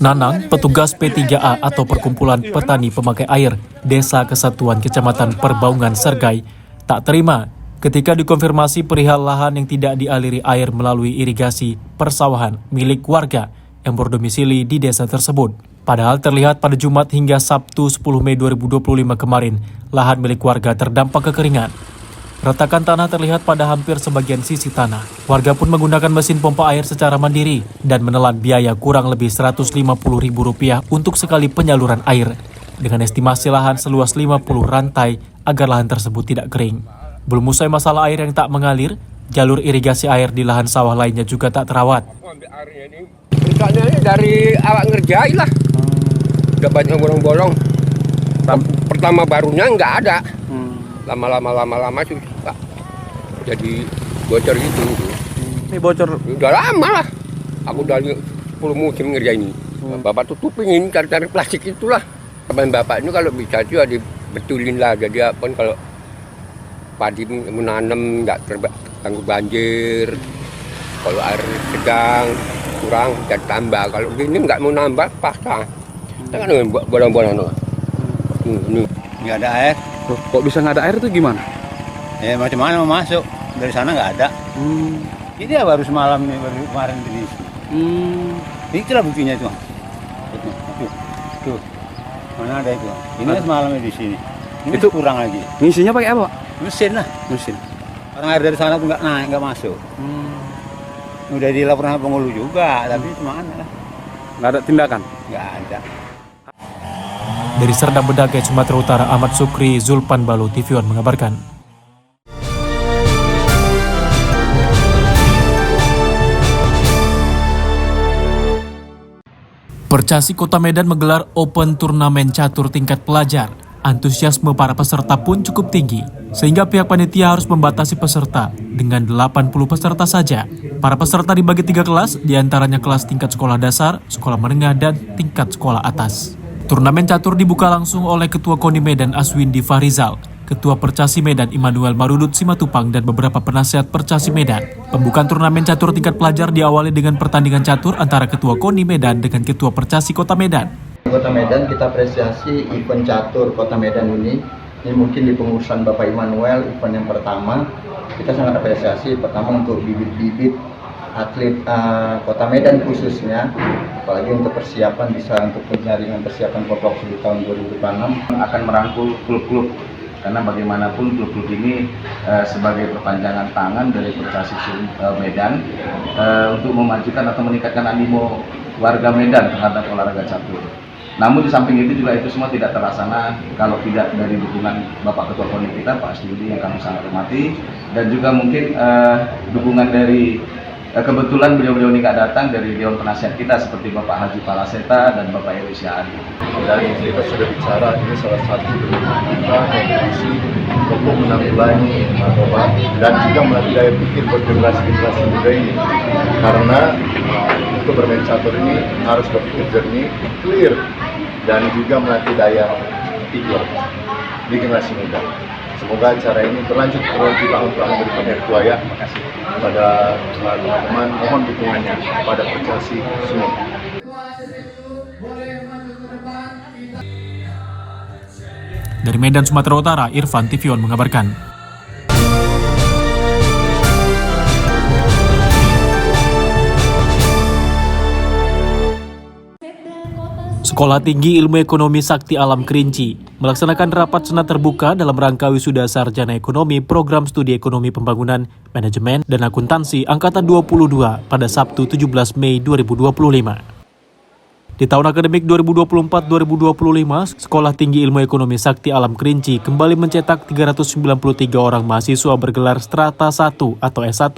Nanang, petugas P3A atau Perkumpulan Petani Pemakai Air Desa Kesatuan Kecamatan Perbaungan Sergai, tak terima ketika dikonfirmasi perihal lahan yang tidak dialiri air melalui irigasi persawahan milik warga yang berdomisili di desa tersebut. Padahal terlihat pada Jumat hingga Sabtu 10 Mei 2025 kemarin, lahan milik warga terdampak kekeringan. Retakan tanah terlihat pada hampir sebagian sisi tanah. Warga pun menggunakan mesin pompa air secara mandiri dan menelan biaya kurang lebih Rp150.000 untuk sekali penyaluran air, dengan estimasi lahan seluas 50 rantai agar lahan tersebut tidak kering. Belum usai masalah air yang tak mengalir, jalur irigasi air di lahan sawah lainnya juga tak terawat. Misalnya dari awak ngerjain lah, udah banyak bolong-bolong. Pertama barunya nggak ada. Lama-lama susah. Jadi bocor gitu. Ini bocor? Udah lama lah. Aku udah 10 musim ngerjain ini. Bapak tutupin ini, cari-cari plastik itulah. Teman bapak ini kalau bisa juga dibetulin lah. Jadi apa kalau padi menanam nggak terganggu banjir. Kalau air sedang kurang dan tambah. Kalau gini nggak mau nambah pasang. Kita kan bolong-bolong. Ini nggak ada air. Kok bisa nggak ada air itu gimana? Ya macam-mana mau masuk, dari sana nggak ada. Ini ya baru semalam nih, baru kemarin ini. Itulah buktinya itu. Tuh, mana ada itu? Ini semalamnya di sini. Ini itu kurang lagi. Ngisinya pakai apa, Pak? Mesin lah. Mesin. Orang air dari sana tuh nggak masuk. Udah dilaporkan penghulu juga, tapi mana lah. Nggak ada tindakan? Nggak ada. Dari Serdang Bedagai, Sumatera Utara, Ahmad Sukri, Zulpan Balu, TV One mengabarkan. Percasi Kota Medan menggelar Open Turnamen Catur tingkat pelajar. Antusiasme para peserta pun cukup tinggi, sehingga pihak panitia harus membatasi peserta dengan 80 peserta saja. Para peserta dibagi 3 kelas, diantaranya kelas tingkat sekolah dasar, sekolah menengah, dan tingkat sekolah atas. Turnamen catur dibuka langsung oleh Ketua KONI Medan Aswindi Farizal, Ketua Percasi Medan Immanuel Marudut Simatupang, dan beberapa penasihat Percasi Medan. Pembukaan turnamen catur tingkat pelajar diawali dengan pertandingan catur antara Ketua KONI Medan dengan Ketua Percasi Kota Medan. Kota Medan kita apresiasi event catur Kota Medan ini mungkin di pengurusan Bapak Immanuel event yang pertama. Kita sangat apresiasi pertama untuk bibit-bibit atlet Kota Medan khususnya, apalagi untuk persiapan bisa untuk penjaringan persiapan Popok di tahun 2026 akan merangkul klub-klub. Karena bagaimanapun klub-klub ini sebagai perpanjangan tangan dari Percasi Medan untuk memajukan atau meningkatkan animo warga Medan terhadap olahraga catur. Namun di samping itu juga itu semua tidak terlaksana kalau tidak dari dukungan Bapak Ketua KONI kita, Pak Aswindi, yang kami sangat hormati, dan juga mungkin dukungan dari kebetulan beliau-beliau ini nggak datang dari Dewan Penasihat kita seperti Bapak Haji Palaseta dan Bapak Eri Syahadi. Dan kita sudah bicara, ini salah satu kita kontribusi untuk menanggulangi narkoba dan juga melatih daya pikir buat generasi muda ini. Karena untuk bermain catur ini harus berpikir jernih, clear, dan juga melatih daya pikir di generasi muda. Semoga acara ini berlanjut terus tahun memberikan Hertuaya. Terima kasih kepada teman-teman, mohon dukungannya kepada Percasi semua. Dari Medan, Sumatera Utara, Irfan Tivion mengabarkan. Sekolah Tinggi Ilmu Ekonomi Sakti Alam Kerinci melaksanakan rapat senat terbuka dalam rangka wisuda sarjana ekonomi program studi ekonomi pembangunan, manajemen, dan akuntansi angkatan 22 pada Sabtu 17 Mei 2025. Di tahun akademik 2024-2025, Sekolah Tinggi Ilmu Ekonomi Sakti Alam Kerinci kembali mencetak 393 orang mahasiswa bergelar strata 1 atau S1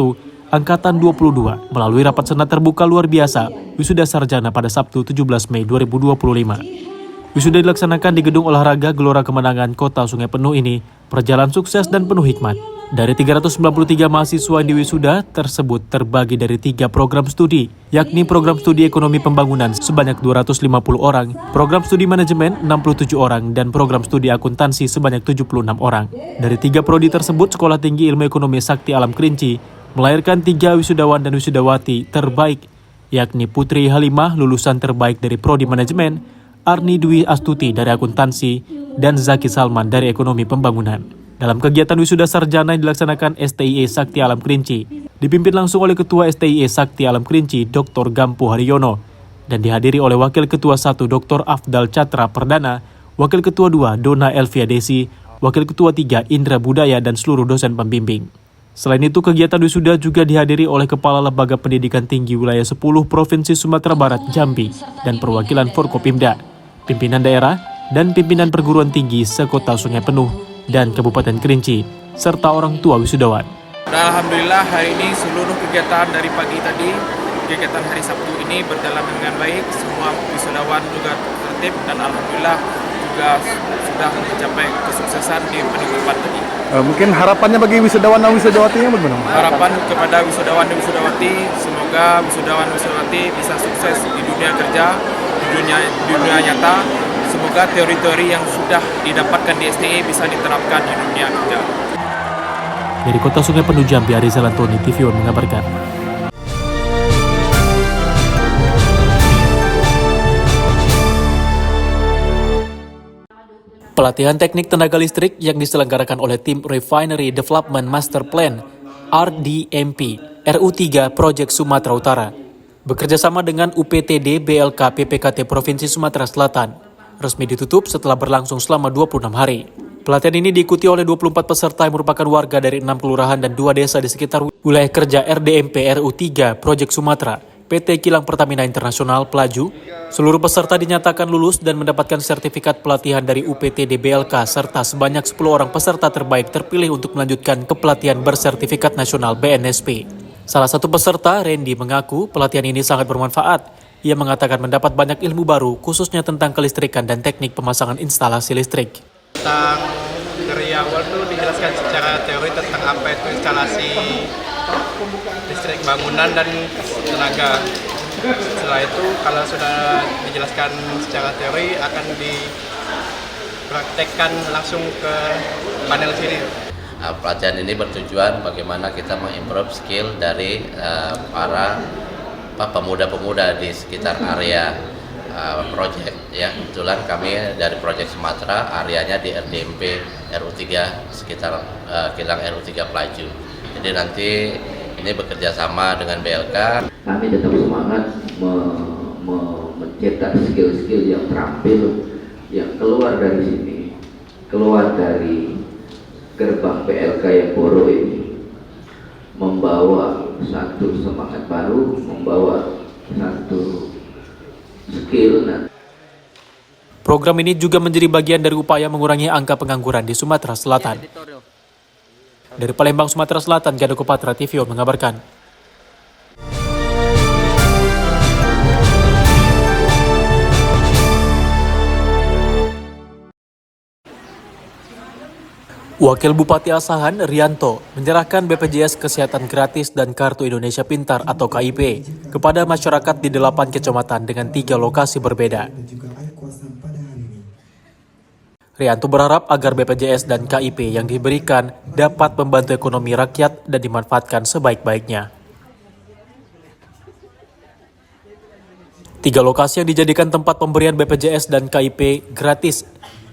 Angkatan 22 melalui rapat senat terbuka luar biasa wisuda sarjana pada Sabtu 17 Mei 2025. Wisuda dilaksanakan di Gedung Olahraga Gelora Kemenangan Kota Sungai Penuh ini berjalan sukses dan penuh hikmat. Dari 393 mahasiswa yang diwisuda tersebut terbagi dari 3 program studi, yakni program studi ekonomi pembangunan sebanyak 250 orang, program studi manajemen 67 orang, dan program studi akuntansi sebanyak 76 orang. Dari 3 prodi tersebut, Sekolah Tinggi Ilmu Ekonomi Sakti Alam Kerinci melahirkan 3 wisudawan dan wisudawati terbaik, yakni Putri Halimah lulusan terbaik dari Prodi Manajemen, Arni Dwi Astuti dari Akuntansi, dan Zaki Salman dari Ekonomi Pembangunan. Dalam kegiatan wisuda sarjana yang dilaksanakan STIE Sakti Alam Kerinci, dipimpin langsung oleh Ketua STIE Sakti Alam Kerinci, Dr. Gampu Haryono, dan dihadiri oleh Wakil Ketua 1 Dr. Afdal Catra Perdana, Wakil Ketua 2 Dona Elvia Desi, Wakil Ketua 3 Indra Budaya, dan seluruh dosen pembimbing. Selain itu, kegiatan wisuda juga dihadiri oleh Kepala Lembaga Pendidikan Tinggi Wilayah 10 Provinsi Sumatera Barat Jambi dan perwakilan Forkopimda, pimpinan daerah, dan pimpinan perguruan tinggi sekota Sungai Penuh dan Kabupaten Kerinci, serta orang tua wisudawan. Alhamdulillah hari ini seluruh kegiatan dari pagi tadi, kegiatan hari Sabtu ini berjalan dengan baik, semua wisudawan juga tertib dan Alhamdulillah juga sudah mencapai kesuksesan di penutupan tadi. Mungkin harapannya bagi wisudawan dan wisudawatinya bagaimana? Harapan kepada wisudawan dan wisudawati, semoga wisudawan dan wisudawati bisa sukses di dunia kerja, di dunia nyata. Semoga teori-teori yang sudah didapatkan di STE bisa diterapkan di dunia kerja. Dari Kota Sungai Penuh Jambi, Arizal Antoni, TVON mengabarkan. Pelatihan teknik tenaga listrik yang diselenggarakan oleh tim Refinery Development Master Plan RDMP RU3 Project Sumatera Utara bekerjasama dengan UPTD BLK PPKT Provinsi Sumatera Selatan resmi ditutup setelah berlangsung selama 26 hari. Pelatihan ini diikuti oleh 24 peserta yang merupakan warga dari 6 kelurahan dan 2 desa di sekitar wilayah kerja RDMP RU3 Project Sumatera PT Kilang Pertamina Internasional Pelaju. Seluruh peserta dinyatakan lulus dan mendapatkan sertifikat pelatihan dari UPTD BLK serta sebanyak 10 orang peserta terbaik terpilih untuk melanjutkan ke pelatihan bersertifikat nasional BNSP. Salah satu peserta, Randy, mengaku pelatihan ini sangat bermanfaat Ia mengatakan mendapat banyak ilmu baru, khususnya tentang kelistrikan dan teknik pemasangan instalasi listrik. Tentang dari awal tuh dijelaskan secara teori tentang apa itu instalasi listrik bangunan dan tenaga. Setelah itu kalau sudah dijelaskan secara teori akan dipraktekkan langsung ke panel sini. Pelatihan ini bertujuan bagaimana kita mengimprove skill dari para pemuda-pemuda di sekitar area proyek ya. Kebetulan kami dari proyek Sumatera, areanya di RDMP RU3 sekitar kilang RU3 Pelaju. Jadi nanti ini bekerja sama dengan BLK. Kami tetap semangat mencetak skill-skill yang terampil yang keluar dari sini, keluar dari gerbang PLK yang Boro ini, membawa satu semangat baru, membawa satu skill. Program ini juga menjadi bagian dari upaya mengurangi angka pengangguran di Sumatera Selatan. Dari Palembang, Sumatera Selatan, Gadoko Patra TVO mengabarkan. Wakil Bupati Asahan, Rianto, menyerahkan BPJS Kesehatan Gratis dan Kartu Indonesia Pintar atau KIP kepada masyarakat di 8 kecamatan dengan 3 lokasi berbeda. Rianto berharap agar BPJS dan KIP yang diberikan dapat membantu ekonomi rakyat dan dimanfaatkan sebaik-baiknya. 3 lokasi yang dijadikan tempat pemberian BPJS dan KIP gratis,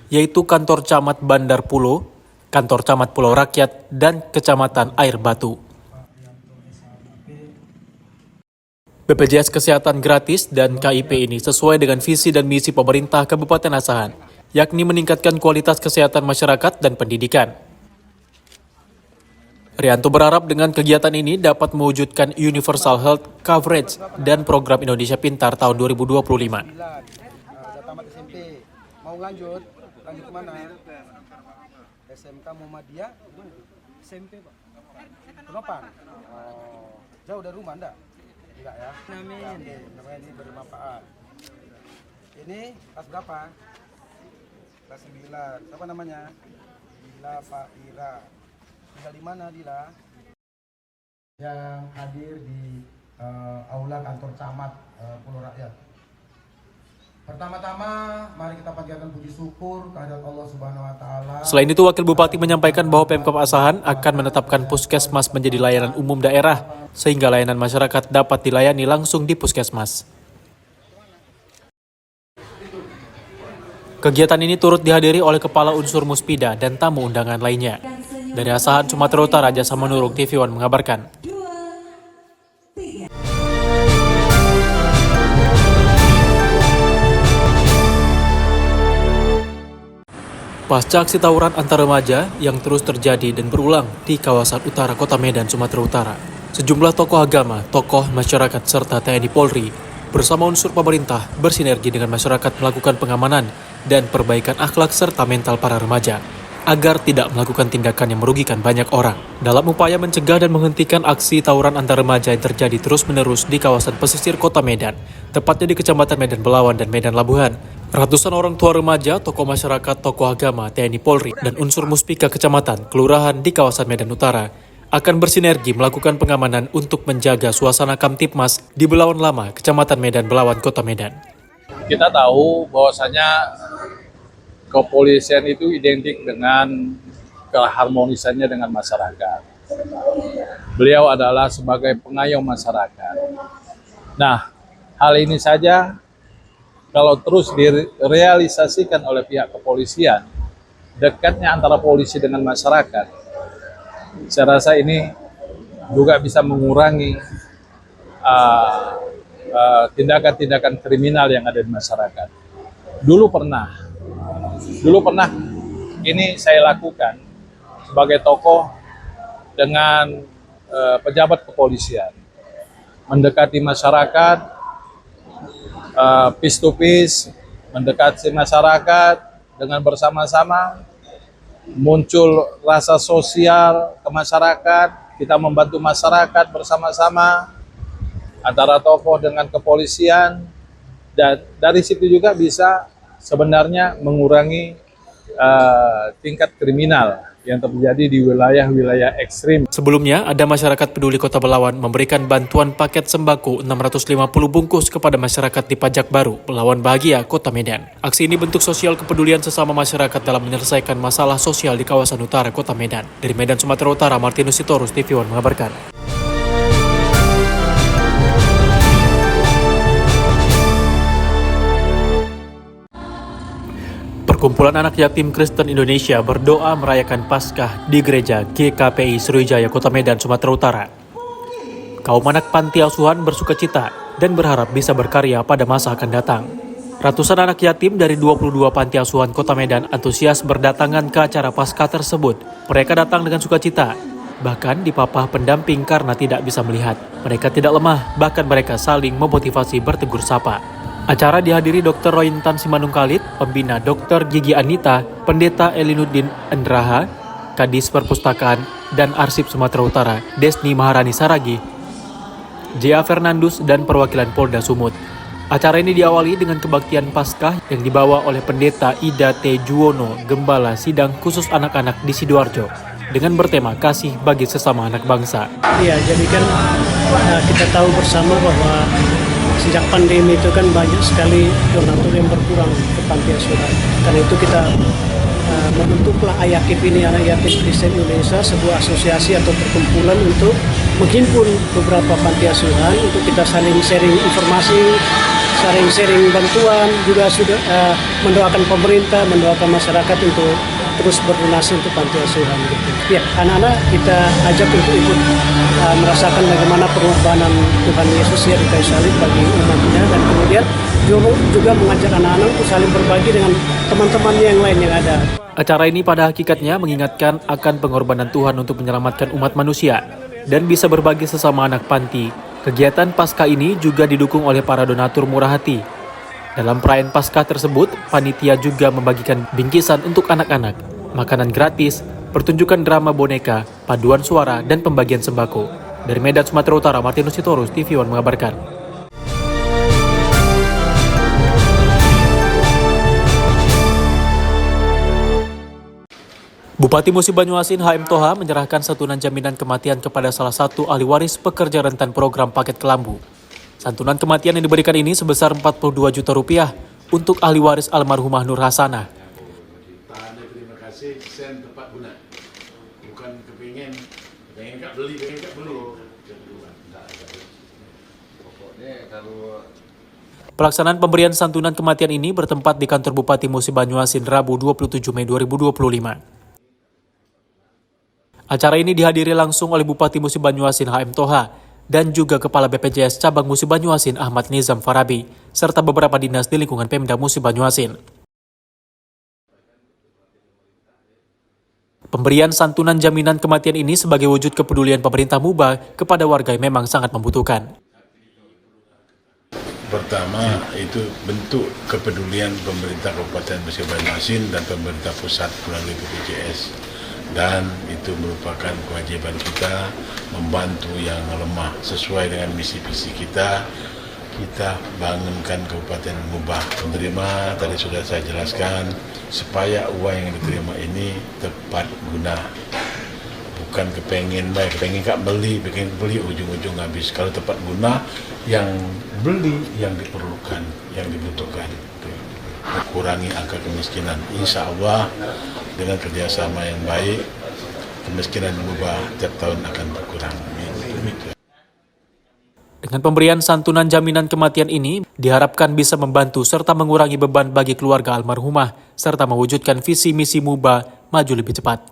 yaitu Kantor Camat Bandar Pulo, Kantor Camat Pulau Rakyat, dan Kecamatan Air Batu. BPJS Kesehatan Gratis dan KIP ini sesuai dengan visi dan misi pemerintah Kabupaten Asahan, yakni meningkatkan kualitas kesehatan masyarakat dan pendidikan. Rianto berharap dengan kegiatan ini dapat mewujudkan Universal Health Coverage dan Program Indonesia Pintar tahun 2025. Tamat SMP, mau lanjut kemana? SMK Muhammadiyah, SMP Pak. Kenapa? Oh, jauh dari rumah enggak? Enggak ya? Amin. Namanya ini bermanfaat. Ini kelas berapa? Kelas 9. Apa namanya? Dila Pak Ira. Tinggal di mana Dila? Yang hadir di aula kantor camat Pulau Rakyat. Pertama-tama, mari kita panjatkan puji syukur kehadirat Allah Subhanahu wa Ta'ala. Selain itu, Wakil Bupati menyampaikan bahwa Pemkab Asahan akan menetapkan puskesmas menjadi layanan umum daerah, sehingga layanan masyarakat dapat dilayani langsung di puskesmas. Kegiatan ini turut dihadiri oleh Kepala Unsur Muspida dan tamu undangan lainnya. Dari Asahan, Sumatera Utara, Jasa Manurung TV One mengabarkan. Pasca aksi tawuran antar remaja yang terus terjadi dan berulang di kawasan utara Kota Medan, Sumatera Utara, sejumlah tokoh agama, tokoh masyarakat, serta TNI Polri bersama unsur pemerintah bersinergi dengan masyarakat melakukan pengamanan dan perbaikan akhlak serta mental para remaja agar tidak melakukan tindakan yang merugikan banyak orang. Dalam upaya mencegah dan menghentikan aksi tawuran antar remaja yang terjadi terus-menerus di kawasan pesisir Kota Medan, tepatnya di Kecamatan Medan Belawan dan Medan Labuhan, ratusan orang tua remaja, tokoh masyarakat, tokoh agama, TNI Polri, dan unsur muspika kecamatan, kelurahan di kawasan Medan Utara akan bersinergi melakukan pengamanan untuk menjaga suasana Kamtipmas di Belawan Lama, Kecamatan Medan Belawan, Kota Medan. Kita tahu bahwasanya kepolisian itu identik dengan keharmonisannya dengan masyarakat. Beliau adalah sebagai pengayom masyarakat. Nah, hal ini saja kalau terus direalisasikan oleh pihak kepolisian, dekatnya antara polisi dengan masyarakat, saya rasa ini juga bisa mengurangi tindakan-tindakan kriminal yang ada di masyarakat. Dulu pernah ini saya lakukan sebagai tokoh dengan pejabat kepolisian, mendekati masyarakat, piece to piece, mendekati masyarakat dengan bersama-sama, muncul rasa sosial ke masyarakat, kita membantu masyarakat bersama-sama, antara tokoh dengan kepolisian, Dan dari situ juga bisa sebenarnya mengurangi tingkat kriminal yang terjadi di wilayah-wilayah ekstrim. Sebelumnya, ada masyarakat peduli Kota Belawan memberikan bantuan paket sembako 650 bungkus kepada masyarakat di Pajak Baru, Belawan Bahagia, Kota Medan. Aksi ini bentuk sosial kepedulian sesama masyarakat dalam menyelesaikan masalah sosial di kawasan utara Kota Medan. Dari Medan, Sumatera Utara, Martinus Sitorus, TV One mengabarkan. Perkumpulan Anak Yatim Kristen Indonesia berdoa merayakan Paskah di Gereja GKPI Sriwijaya, Kota Medan, Sumatera Utara. Kaum anak panti asuhan bersukacita dan berharap bisa berkarya pada masa akan datang. Ratusan anak yatim dari 22 panti asuhan Kota Medan antusias berdatangan ke acara Paskah tersebut. Mereka datang dengan sukacita, bahkan dipapah pendamping karena tidak bisa melihat. Mereka tidak lemah, bahkan mereka saling memotivasi bertegur sapa. Acara dihadiri Dr. Rointan Simanung Khalid, Pembina Dr. Gigi Anita, Pendeta Elinuddin Endraha, Kadis Perpustakaan dan Arsip Sumatera Utara, Desni Maharani Saragi, J.A. Fernandus, dan perwakilan Polda Sumut. Acara ini diawali dengan kebaktian Paskah yang dibawa oleh Pendeta Ida T. Juwono, Gembala Sidang Khusus Anak-anak di Sidoarjo, dengan bertema kasih bagi sesama anak bangsa. Iya, jadi kan kita tahu bersama bahwa sejak pandemi itu kan banyak sekali donatur yang berkurang ke panti asuhan. Karena itu kita membentuklah AYAKIP ini, Anak Yatim Kristen Indonesia, sebuah asosiasi atau perkumpulan untuk menghimpun beberapa panti asuhan untuk kita saling sharing informasi, saling sharing bantuan, juga sudah mendoakan pemerintah, mendoakan masyarakat untuk terus berdonasi untuk panti asuhan gitu. Ya, anak-anak kita ajak untuk ikut merasakan bagaimana pengorbanan Tuhan Yesus ya di kayu salib bagi umatnya, dan kemudian juga mengajak anak-anak untuk saling berbagi dengan teman-teman yang lain yang ada. Acara ini pada hakikatnya mengingatkan akan pengorbanan Tuhan untuk menyelamatkan umat manusia dan bisa berbagi sesama anak panti. Kegiatan Paskah ini juga didukung oleh para donatur murah hati. Dalam perayaan Paskah tersebut, panitia juga membagikan bingkisan untuk anak-anak, makanan gratis, pertunjukan drama boneka, paduan suara, dan pembagian sembako. Dari Medan, Sumatera Utara, Martinus Sitorus, TV One mengabarkan. Bupati Musi Banyuasin HM Toha menyerahkan santunan jaminan kematian kepada salah satu ahli waris pekerja rentan program paket kelambu. Santunan kematian yang diberikan ini sebesar 42 juta rupiah untuk ahli waris almarhumah Nur Hasanah. Terima kasih, sen tepat guna. Bukan kepingin kak beli, kepingin kak beli. Pokoknya kalau Pelaksanaan pemberian santunan kematian ini bertempat di kantor Bupati Musi Banyuasin Rabu 27 Mei 2025. Acara ini dihadiri langsung oleh Bupati Musi Banyuasin HM Toha dan juga Kepala BPJS Cabang Musi Banyuasin Ahmad Nizam Farabi, serta beberapa dinas di lingkungan Pemda Musi Banyuasin. Pemberian santunan jaminan kematian ini sebagai wujud kepedulian pemerintah Muba kepada warga yang memang sangat membutuhkan. pertama itu bentuk kepedulian pemerintah Kabupaten Musi Banyuasin dan pemerintah pusat melalui BPJS, dan itu merupakan kewajiban kita membantu yang lemah sesuai dengan misi visi kita. Kita bangunkan Kabupaten Muba menerima, tadi sudah saya jelaskan, supaya uang yang diterima ini tepat guna, bukan kepengen kak beli, ujung-ujung habis. Kalau tepat guna, yang beli yang diperlukan, yang dibutuhkan, mengurangi angka kemiskinan. Insya Allah dengan kerjasama yang baik, kemiskinan Muba tiap tahun akan berkurang. Dengan pemberian santunan jaminan kematian ini, diharapkan bisa membantu serta mengurangi beban bagi keluarga almarhumah, serta mewujudkan visi misi Muba maju lebih cepat.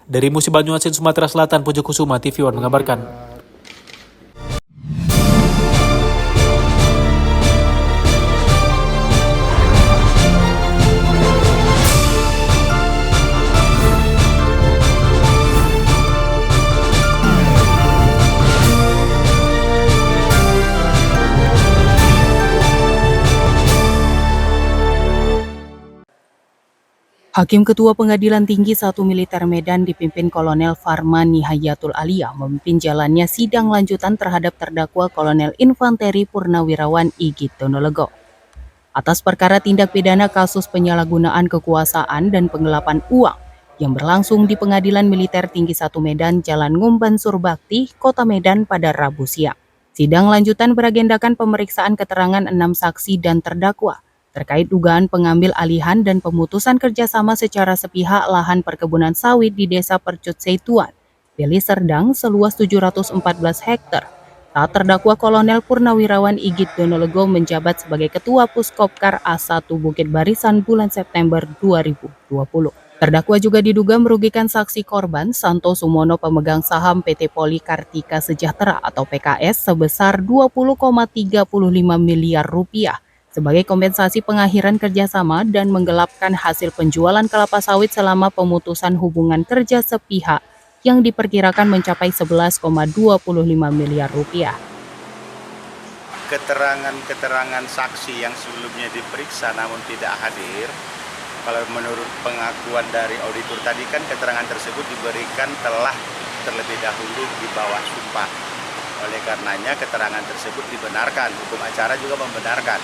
Dari Musi Banyuasin, Sumatera Selatan, Pujo Kusuma, TV One mengabarkan. Hakim Ketua Pengadilan Tinggi 1 Militer Medan dipimpin Kolonel Farman Nihayatul Aliyah memimpin jalannya sidang lanjutan terhadap terdakwa Kolonel Infanteri Purnawirawan Igit Donologo. Atas perkara tindak pidana kasus penyalahgunaan kekuasaan dan penggelapan uang yang berlangsung di Pengadilan Militer Tinggi 1 Medan, Jalan Ngumban Surbakti, Kota Medan pada Rabu siang. Sidang lanjutan beragendakan pemeriksaan keterangan 6 saksi dan terdakwa terkait dugaan pengambil alihan dan pemutusan kerjasama secara sepihak lahan perkebunan sawit di Desa Percut Seituan, Deli Serdang seluas 714 hektar. Saat terdakwa Kolonel Purnawirawan Igit Donologo menjabat sebagai Ketua Puskopkar A1 Bukit Barisan bulan September 2020. Terdakwa juga diduga merugikan saksi korban Santo Sumono pemegang saham PT Poli Kartika Sejahtera atau PKS sebesar 20,35 miliar rupiah sebagai kompensasi pengakhiran kerjasama dan menggelapkan hasil penjualan kelapa sawit selama pemutusan hubungan kerja sepihak yang diperkirakan mencapai 11,25 miliar rupiah. Keterangan-keterangan saksi yang sebelumnya diperiksa namun tidak hadir, kalau menurut pengakuan dari auditor tadi kan keterangan tersebut diberikan telah terlebih dahulu di bawah sumpah. Oleh karenanya keterangan tersebut dibenarkan, hukum acara juga membenarkan.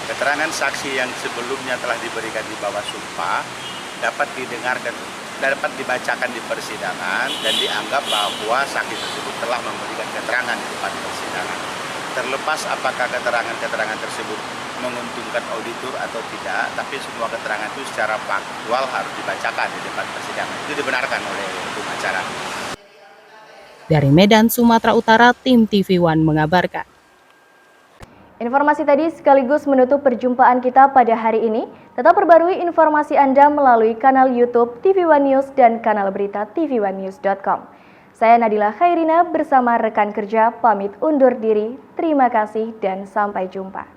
Keterangan saksi yang sebelumnya telah diberikan di bawah sumpah dapat dibacakan di persidangan dan dianggap bahwa saksi tersebut telah memberikan keterangan di depan persidangan. Terlepas apakah keterangan-keterangan tersebut menguntungkan auditor atau tidak, tapi semua keterangan itu secara faktual harus dibacakan di depan persidangan. Itu dibenarkan oleh hukum acara. Dari Medan, Sumatera Utara, tim TV One mengabarkan. Informasi tadi sekaligus menutup perjumpaan kita pada hari ini. Tetap perbarui informasi Anda melalui kanal YouTube TV One News dan kanal berita tv1news.com. Saya Nadila Khairina bersama rekan kerja pamit undur diri. Terima kasih dan sampai jumpa.